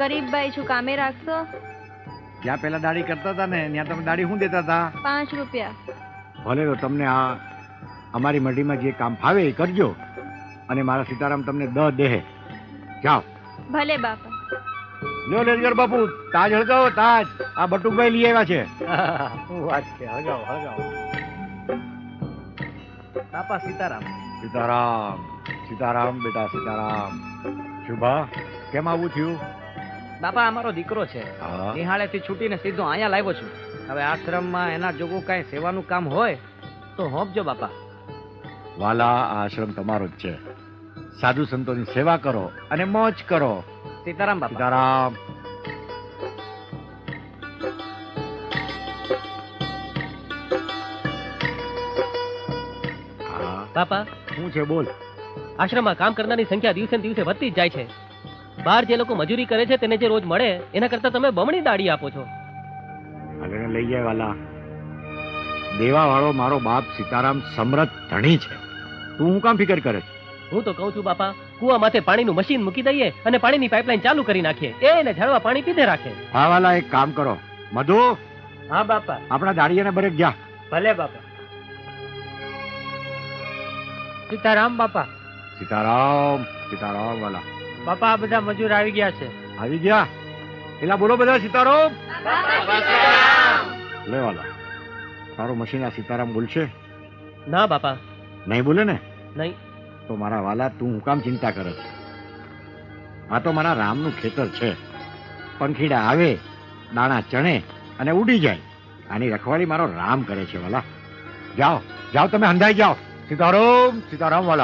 ગરીબ ભાઈ છું, કામે રાખશો? જ્યાં પેલા દાઢી કરતા હતા ને ત્યાં તમે દાઢી શું દેતા હતા? 5 રૂપિયા. ભલે તો તમને આ અમારી મંડીમાં જે કામ ફાવે એ કરજો, અને મારા સીતારામ તમને 10 દેહે. જાઓ. ભલે બાપા. લ્યો લેજગર બાપુ, તાજ હળગાવો તાજ. આ બટુકભાઈ લઈ આવ્યા છે. શું વાત છે, હળગાવો હળગાવો. બાપા સીતારામ. સીતારામ સીતારામ બેટા સીતારામ. શુભા, કેમ આવું થયું? બાપા અમારો દીકરો છે, હા. નિહાળેથી છૂટીને સીધો અહીંયા લાવ્યો છું. હવે આશ્રમમાં એના જોગું કાંઈ સેવાનું કામ હોય તો હોંપજો બાપા. વાલા, આ આશ્રમ તમારો જ છે. સાધુ સંતોની સેવા કરો અને મોજ કરો. સીતારામ બાપા. સીતારામ. હા, બાપા, શું છે બોલ. આશ્રમમાં કામ કરનારની સંખ્યા દિવસે ને દિવસે વધતી જ જાય છે. બહાર જે લોકો મજૂરી કરે છે તેને જે રોજ મળે એના કરતા તમે બમણી દાડી આપો છો. આગળ લઈ જાય વાલા. દેવા વાળો મારો બાપ સીતારામ સમર્થ ધણી છે. તું હું કામ ફિકર કરે છે? હું તો કહું છું બાપા, કુવા માથે પાણીનું મશીન મૂકી દઈએ અને પાણીની પાઇપલાઇન ચાલુ કરી નાખીએ. એને ઝાડવા પાણી પીધે રાખે. હા વાલા, એક કામ કરો. મધુ, હા બાપા. આપણા દાડિયાને બરેક જા. ભલે બાપા. સીતારામ બાપા. સીતારામ સીતારામ વાલા. બાપા આ બધા મજૂર આવી ગયા છે. આવી ગયા? એલા બોલો બધા સીતારામ. લે વાલા, તારું મશીન આ સીતારામ બોલશે? ના બાપા, નહીં બોલે ને? નહીં. તો મારા વાલા, તું હું કામ ચિંતા કરે છે? આ તો મારા રામનું ખેતર છે. પંખીડા આવે, દાણા ચણે અને ઉડી જાય. આની રખવાળી મારો રામ કરે છે વાલા. જાઓ જાઓ, તમે હંધાઈ જાઓ. સીતારામ સીતારામ વાલા.